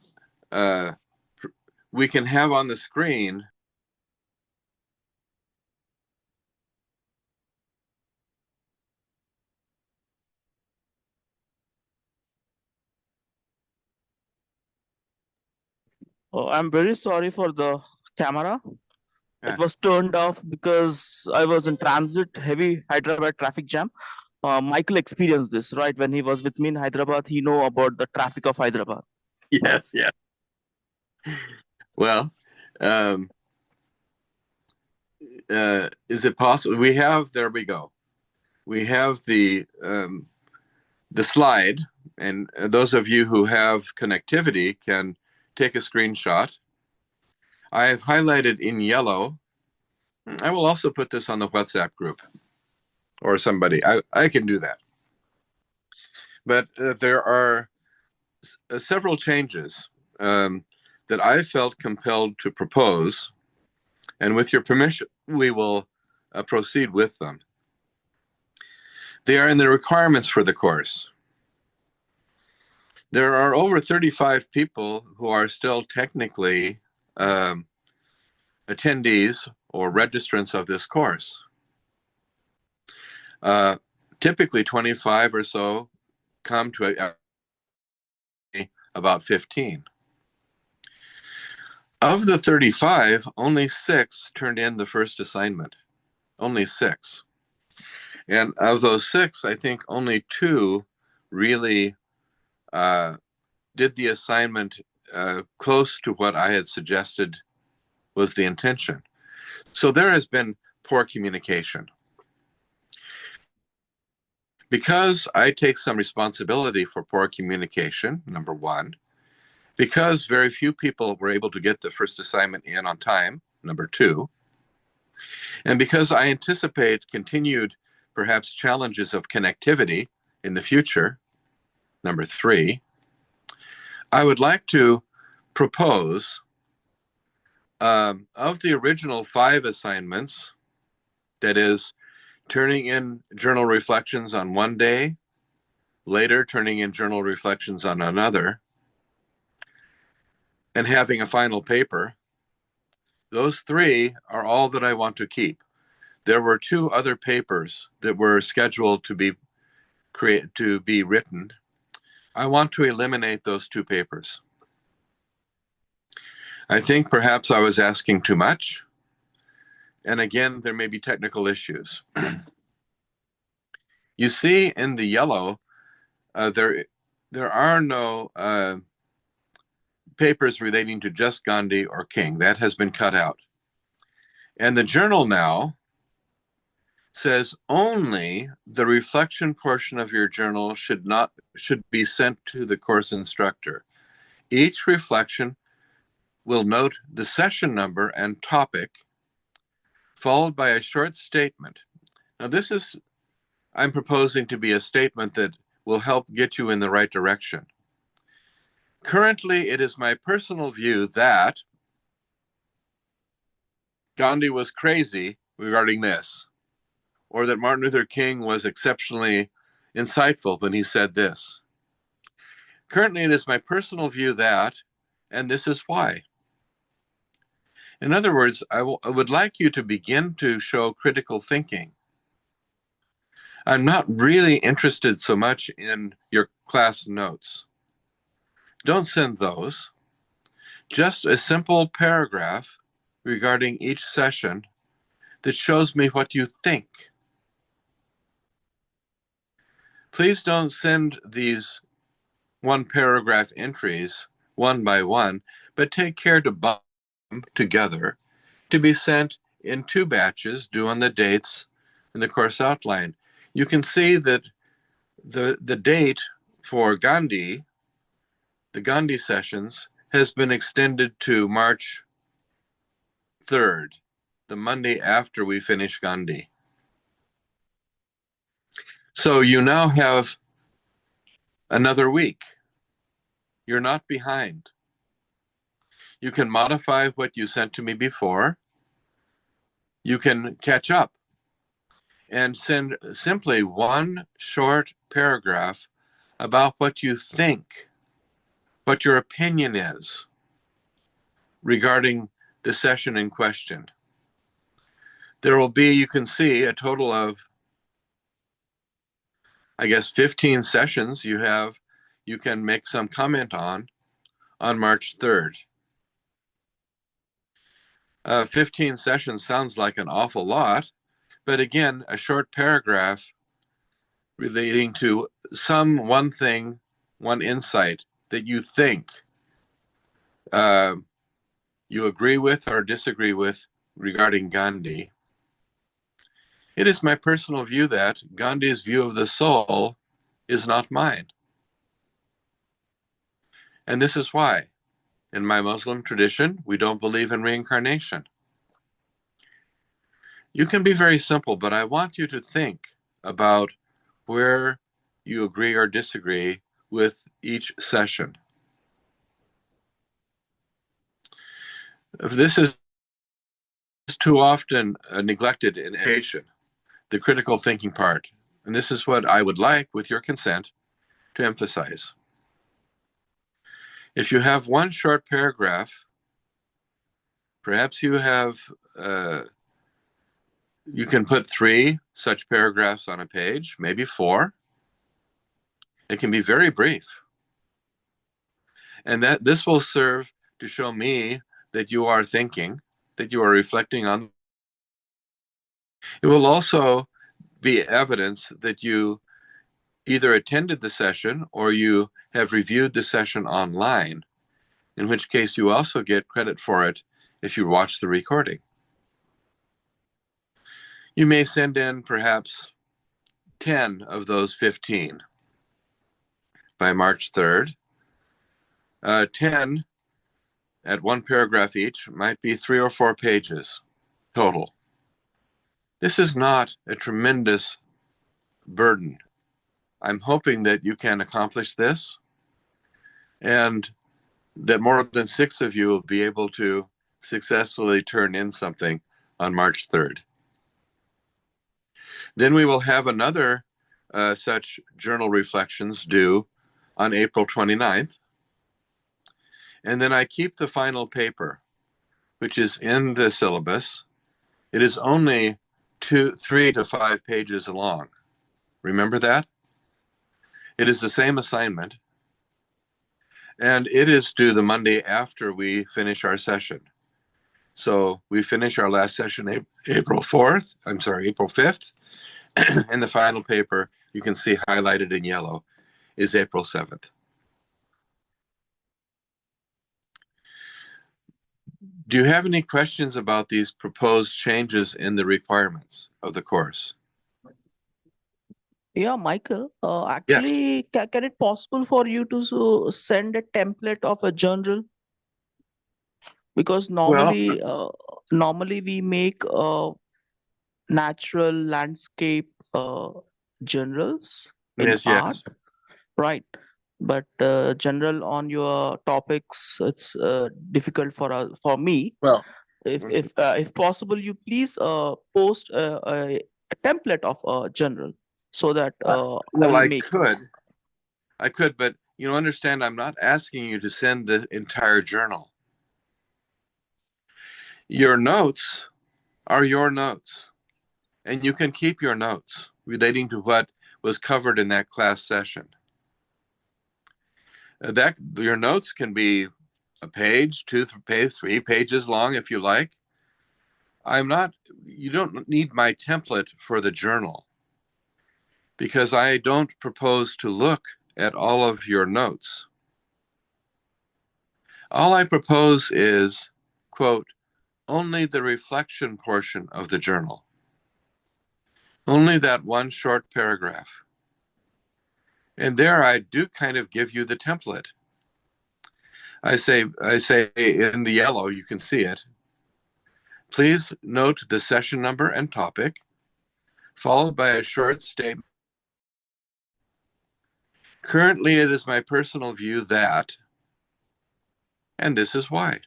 we can have on the screen Oh, I'm very sorry for the camera. Yeah. It was turned off because I was in transit, heavy Hyderabad traffic jam. Michael experienced this, right? When he was with me in Hyderabad, he know about the traffic of Hyderabad. Yes, yes. Well, um, is it possible? There we go. We have the slide, and those of you who have connectivity can take a screenshot. I have highlighted in yellow. I will also put this on the WhatsApp group or somebody. I can do that. But there are several changes that I felt compelled to propose, and with your permission, we will proceed with them. They are in the requirements for the course. There are over 35 people who are still technically attendees or registrants of this course. Typically 25 or so come to about 15. Of the 35, only 6 turned in the first assignment. Only 6. And of those 6, I think only 2 really did the assignment close to what I had suggested was the intention. So there has been poor communication. Because I take some responsibility for poor communication, number one, because very few people were able to get the first assignment in on time, number two, and because I anticipate continued, perhaps, challenges of connectivity in the future, number three, I would like to propose of the original 5 assignments, that is, turning in journal reflections on one day, later turning in journal reflections on another, and having a final paper. Those 3 are all that I want to keep. There were 2 other papers that were scheduled to be written. I want to eliminate those 2 papers. I think perhaps I was asking too much. And again, there may be technical issues. You see in the yellow, there are no papers relating to just Gandhi or King. That has been cut out. And the journal now says only the reflection portion of your journal should be sent to the course instructor. Each reflection will note the session number and topic, followed by a short statement. Now, I'm proposing to be a statement that will help get you in the right direction. Currently, it is my personal view that Gandhi was crazy regarding this, or that Martin Luther King was exceptionally insightful when he said this. Currently, it is my personal view that, and this is why. In other words, I would like you to begin to show critical thinking. I'm not really interested so much in your class notes. Don't send those. Just a simple paragraph regarding each session that shows me what you think. Please don't send these 1-paragraph entries one by one, but take care to bundle them together to be sent in 2 batches due on the dates in the course outline. You can see that the date for Gandhi, the Gandhi sessions, has been extended to March 3rd, the Monday after we finish Gandhi. So you now have another week. You're not behind. You can modify what you sent to me before. You can catch up and send simply 1 short paragraph about what you think, what your opinion is regarding the session in question. There will be, you can see, a total of, I guess, 15 sessions you can make some comment on March 3rd. 15 sessions sounds like an awful lot, but again, a short paragraph relating to one thing, one insight that you think you agree with or disagree with regarding Gandhi. It is my personal view that Gandhi's view of the soul is not mine. And this is why. In my Muslim tradition, we don't believe in reincarnation. You can be very simple, but I want you to think about where you agree or disagree with each session. This is too often neglected in education, the critical thinking part. And this is what I would like, with your consent, to emphasize. If you have one short paragraph, perhaps you can put 3 such paragraphs on a page, maybe 4. It can be very brief. And that this will serve to show me that you are thinking, that you are reflecting on. It will also be evidence that you either attended the session or you have reviewed the session online, in which case you also get credit for it if you watch the recording. You may send in perhaps 10 of those 15 by March 3rd. 10 at 1 paragraph each might be 3 or 4 pages total. This is not a tremendous burden. I'm hoping that you can accomplish this and that more than 6 of you will be able to successfully turn in something on March 3rd. Then we will have another such journal reflections due on April 29th. And then I keep the final paper, which is in the syllabus. It is only 3 to 5 pages long. Remember that? It is the same assignment. And it is due the Monday after we finish our session. So we finish our last session April 5th. And the final paper, you can see highlighted in yellow, is April 7th. Do you have any questions about these proposed changes in the requirements of the course? Yeah, Michael, Yes. actually, can it possible for you to send a template of a journal? Because normally we make natural landscape journals in art, Yes. right? But general on your topics, it's difficult for me. Well, If possible, you please post a template of a journal so that I will I make. could, but understand I'm not asking you to send the entire journal. Your notes are your notes, and you can keep your notes relating to what was covered in that class session. Your notes can be a page, 2, 3 pages long if you like. You don't need my template for the journal, because I don't propose to look at all of your notes. All I propose is, quote, only the reflection portion of the journal. Only that one short paragraph. And there I do kind of give you the template. I say in the yellow, you can see it. Please note the session number and topic, followed by a short statement. Currently, it is my personal view that, and this is why.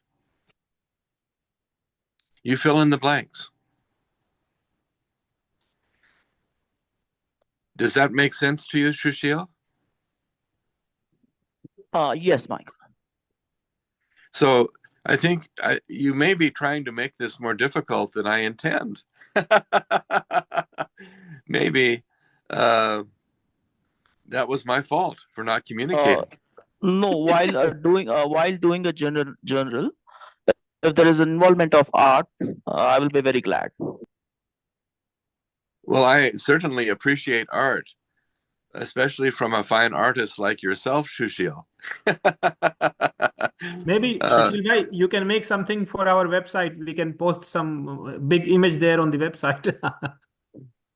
You fill in the blanks. Does that make sense to you, Shushil? Yes, Michael. So I think you may be trying to make this more difficult than I intend. Maybe that was my fault for not communicating. No, while doing a journal, if there is involvement of art, I will be very glad. Well, I certainly appreciate art, especially from a fine artist like yourself, Shushil. Maybe, Sushil bhai, you can make something for our website. We can post some big image there on the website.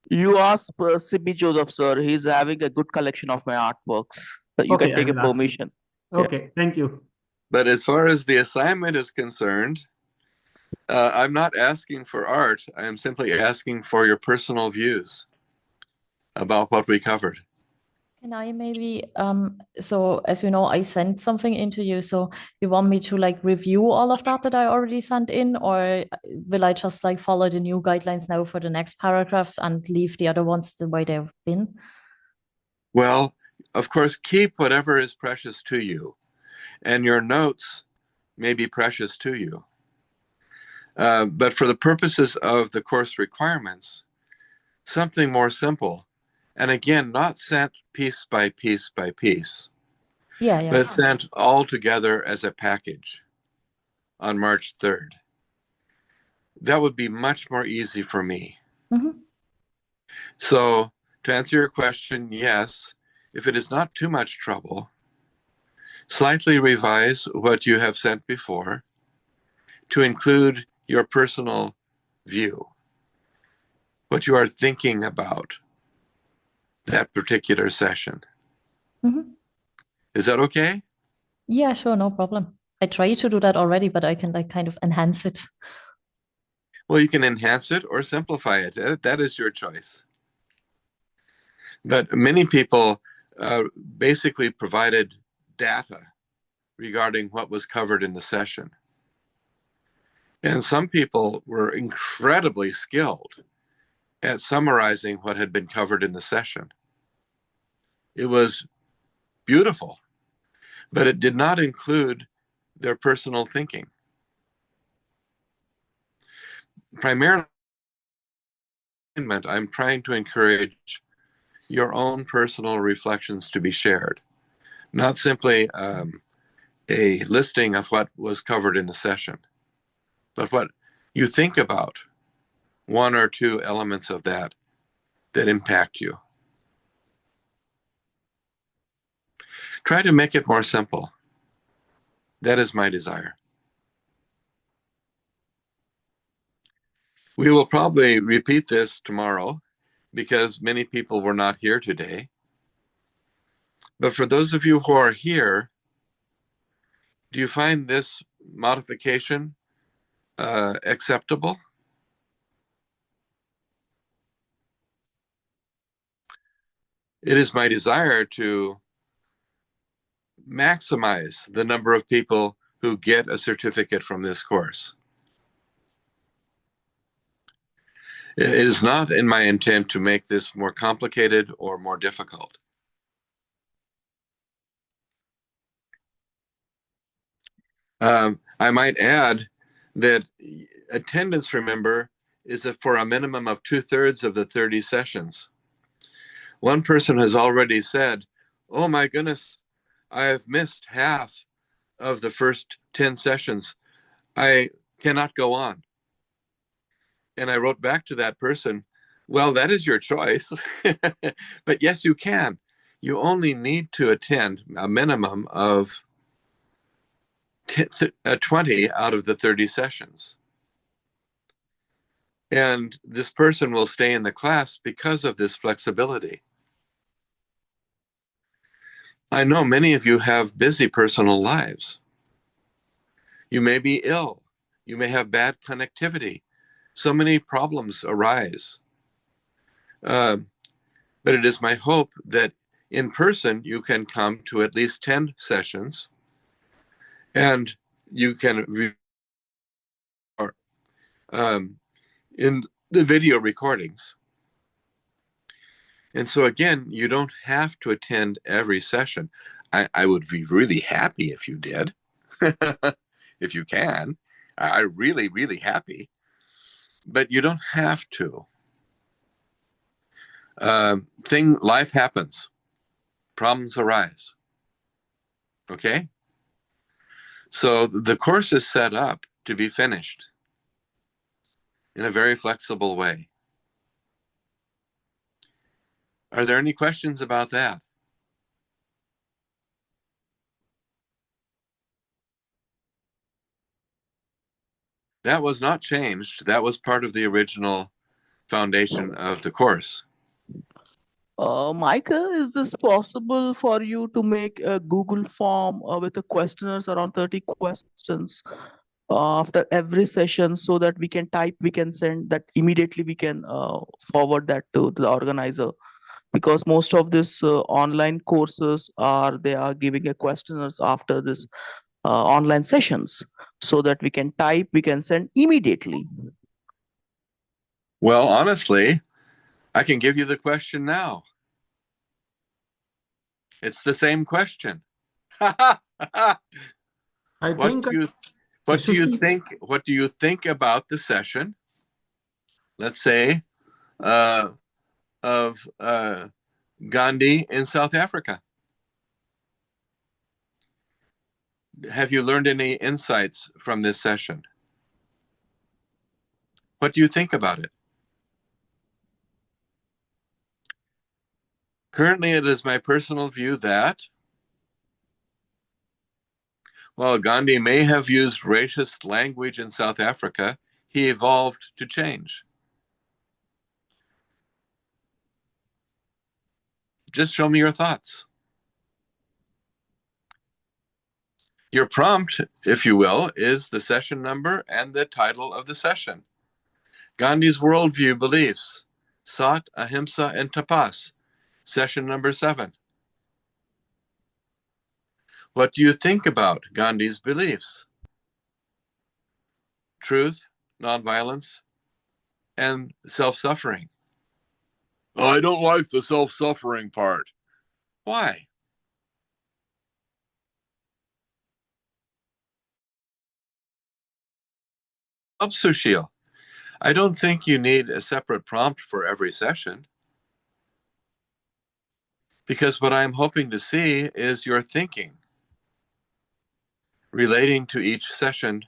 You ask C.B. Joseph, sir. He's having a good collection of my artworks. You Okay, can I take a will ask. permission. Okay, thank you. But as far as the assignment is concerned, I'm not asking for art. I am simply asking for your personal views about what we covered. Can I maybe, so as you know, I sent something into you. So you want me to like review all of that I already sent in, or will I just like follow the new guidelines now for the next paragraphs and leave the other ones the way they've been? Well, of course, keep whatever is precious to you, and your notes may be precious to you. But for the purposes of the course requirements, something more simple, and again, not sent piece by piece by piece, but sent all together as a package on March 3rd. That would be much more easy for me. Mm-hmm. So to answer your question, yes, if it is not too much trouble, slightly revise what you have sent before to include your personal view, what you are thinking about that particular session. Mm-hmm. Is that okay? Yeah, sure, no problem. I try to do that already, but I can like kind of enhance it. Well, you can enhance it or simplify it. That is your choice. But many people basically provided data regarding what was covered in the session. And some people were incredibly skilled at summarizing what had been covered in the session. It was beautiful, but it did not include their personal thinking. Primarily, I'm trying to encourage your own personal reflections to be shared, not simply a listing of what was covered in the session, but what you think about one or two elements of that impact you. Try to make it more simple. That is my desire. We will probably repeat this tomorrow because many people were not here today. But for those of you who are here, do you find this modification acceptable? It is my desire to maximize the number of people who get a certificate from this course. It is not in my intent to make this more complicated or more difficult. I might add that attendance, remember, is for a minimum of 2/3 of the 30 sessions. One person has already said, oh my goodness, I have missed half of the first 10 sessions. I cannot go on. And I wrote back to that person, well, that is your choice. But yes, you can. You only need to attend a minimum of 20 out of the 30 sessions. And this person will stay in the class because of this flexibility. I know many of you have busy personal lives. You may be ill. You may have bad connectivity. So many problems arise. But it is my hope that in person you can come to at least 10 sessions and you can in the video recordings. And so again, you don't have to attend every session. I would be really happy if you did, if you can. I'm really, really happy. But you don't have to. Life happens. Problems arise. Okay? So the course is set up to be finished in a very flexible way. Are there any questions about that? That was not changed. That was part of the original foundation of the course. Michael, is this possible for you to make a Google form with the questionnaires, around 30 questions after every session, so that we can type, we can send that immediately, we can forward that to the organizer? Because most of these online courses they are giving a questionnaires after this online sessions, so that we can type, we can send immediately. Well, honestly, I can give you the question now. It's the same question. I What think do you think about the session, let's say, of Gandhi in South Africa? Have you learned any insights from this session? What do you think about it? Currently, it is my personal view that while Gandhi may have used racist language in South Africa, he evolved to change. Just show me your thoughts. Your prompt, if you will, is the session number and the title of the session. Gandhi's worldview beliefs, Sat, Ahimsa, and Tapas, session number 7. What do you think about Gandhi's beliefs? Truth, nonviolence, and self-suffering. I don't like the self-suffering part. Why? Sushil, I don't think you need a separate prompt for every session, because what I'm hoping to see is your thinking relating to each session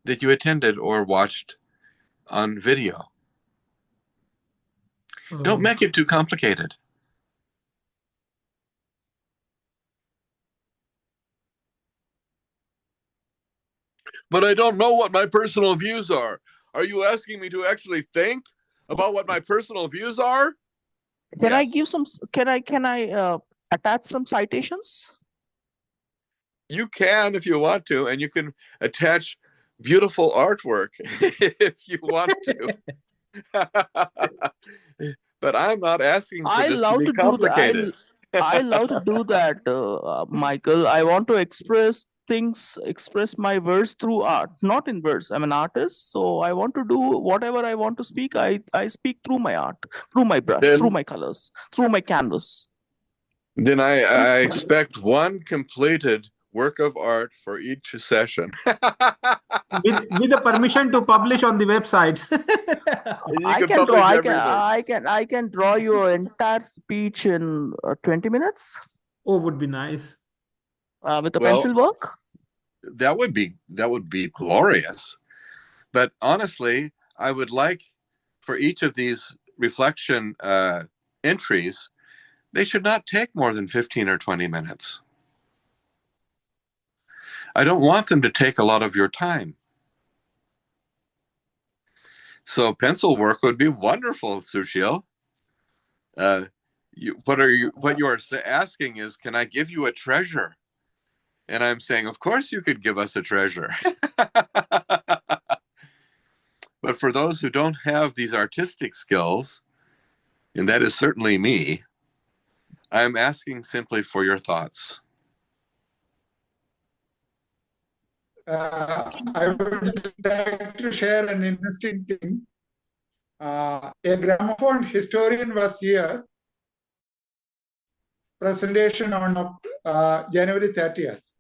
that you attended or watched on video. Don't make it too complicated. But I don't know what my personal views are. Are you asking me to actually think about what my personal views are? Can I Yes. give some? Can I attach some citations? You can if you want to, and you can attach beautiful artwork if you want to. But I'm not asking for I this to love be to do that. complicated. I love to do that, Michael. I want to express things, express my words through art, not in words. I'm an artist, so I want to do whatever I want to speak. I speak through my art, through my brush, through my colors, through my canvas. Then I expect one completed work of art for each session. with the permission to publish on the website. I can draw. I can draw your entire speech in 20 minutes. Oh, would be nice. With the pencil work. That would be glorious. But honestly, I would like for each of these reflection entries, they should not take more than 15 or 20 minutes. I don't want them to take a lot of your time. So pencil work would be wonderful, Sushil. What you are asking is, can I give you a treasure? And I'm saying, of course you could give us a treasure. But for those who don't have these artistic skills, and that is certainly me, I'm asking simply for your thoughts. I would like to share an interesting thing. A gramophone historian was here, presentation on January 30th.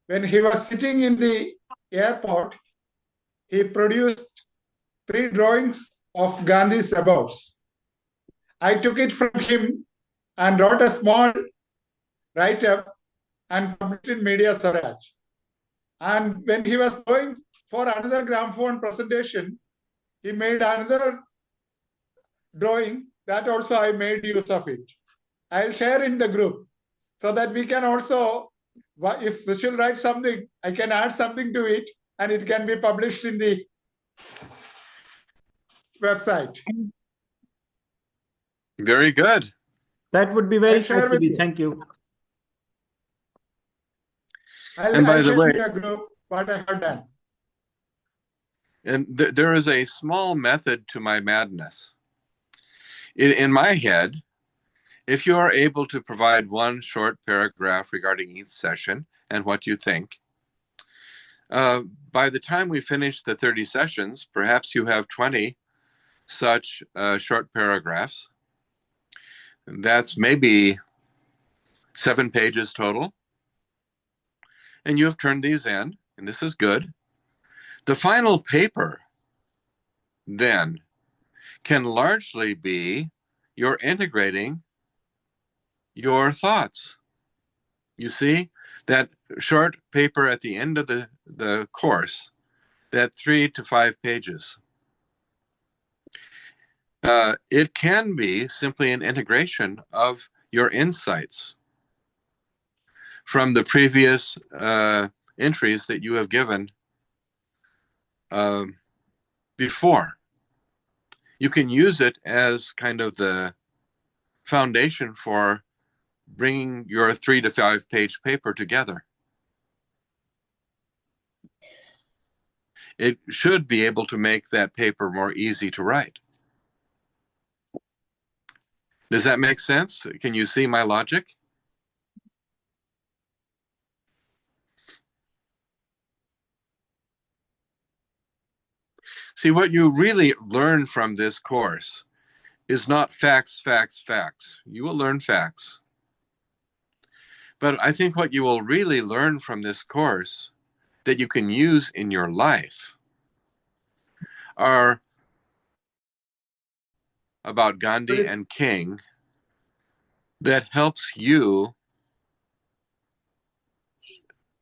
When he was sitting in the airport, he produced 3 drawings of Gandhi's abodes. I took it from him and wrote a small write-up and published in Media Swaraj. And when he was going for another gramophone presentation, he made another drawing that also I made use of it. I'll share in the group so that we can also, if Sushil writes something, I can add something to it and it can be published in the website. Very good. That would be very I'll nice, share with Sibi. you. Thank you. And by I'll the share way, in the group what I have done. and there is a small method to my madness. In my head, if you are able to provide one short paragraph regarding each session and what you think, by the time we finish the 30 sessions, perhaps you have 20 such short paragraphs. That's maybe 7 pages total. And you have turned these in, and this is good. The final paper, then, can largely be you're integrating your thoughts. You see, that short paper at the end of the course, that 3 to 5 pages, it can be simply an integration of your insights from the previous entries that you have given before. You can use it as kind of the foundation for bringing your 3 to 5 page paper together. It should be able to make that paper more easy to write. Does that make sense? Can you see my logic? See, what you really learn from this course is not facts, facts, facts. You will learn facts. But I think what you will really learn from this course that you can use in your life are about Gandhi and King that helps you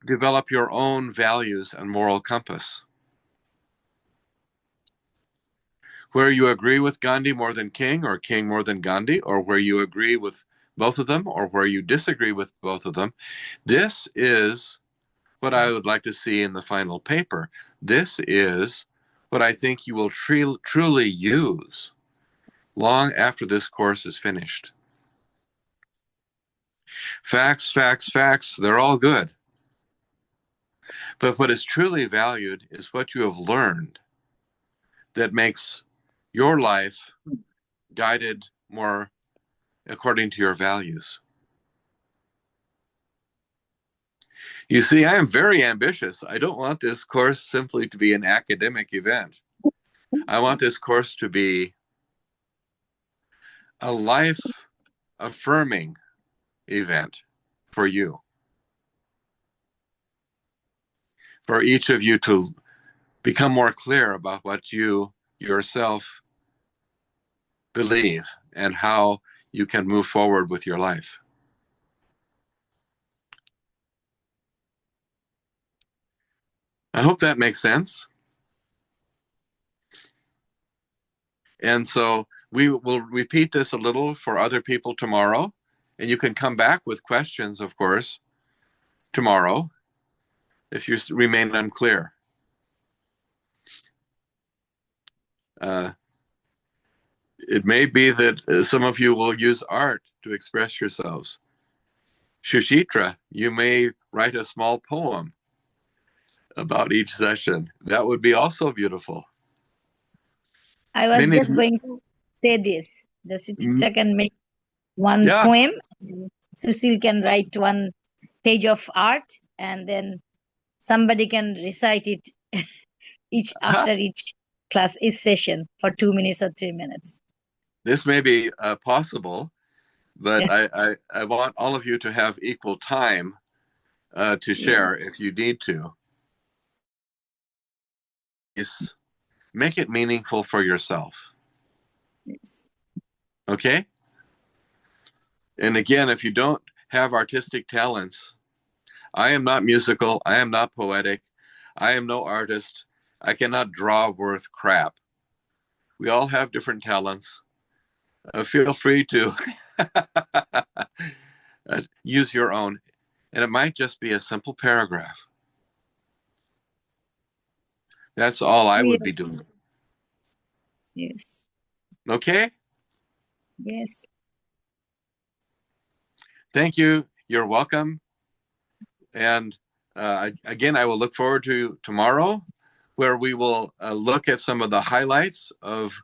develop your own values and moral compass. Where you agree with Gandhi more than King, or King more than Gandhi, or where you agree with both of them, or where you disagree with both of them, this is what I would like to see in the final paper. This is what I think you will truly use long after this course is finished. Facts, facts, facts, they're all good. But what is truly valued is what you have learned that makes your life guided more according to your values. You see, I am very ambitious. I don't want this course simply to be an academic event. I want this course to be a life-affirming event for you. For each of you to become more clear about what you yourself believe and how you can move forward with your life. I hope that makes sense. And so we will repeat this a little for other people tomorrow, and you can come back with questions, of course, tomorrow if you remain unclear. It may be that some of you will use art to express yourselves. Shuchitra, you may write a small poem about each session. That would be also beautiful. I was just going to say this. The Suchitra can make one poem. Sushil can write one page of art, and then somebody can recite it after each class, each session for 2 minutes or 3 minutes. This may be possible, but I want all of you to have equal time to share if you need to. Make it meaningful for yourself. Yes. Okay? And again, if you don't have artistic talents, I am not musical. I am not poetic. I am no artist. I cannot draw worth crap. We all have different talents. Feel free to use your own. And it might just be a simple paragraph. That's all I would be doing. Yes. Okay? Yes. Thank you. You're welcome. And again, I will look forward to tomorrow, where we will look at some of the highlights of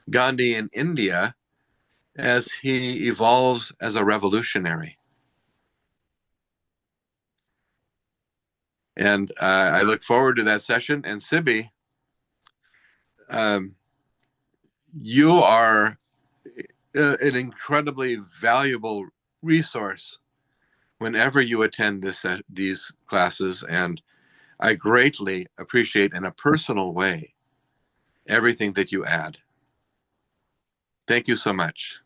Gandhi in India as he evolves as a revolutionary. And I look forward to that session. And Sibi, you are an incredibly valuable resource whenever you attend these classes. And I greatly appreciate in a personal way everything that you add. Thank you so much.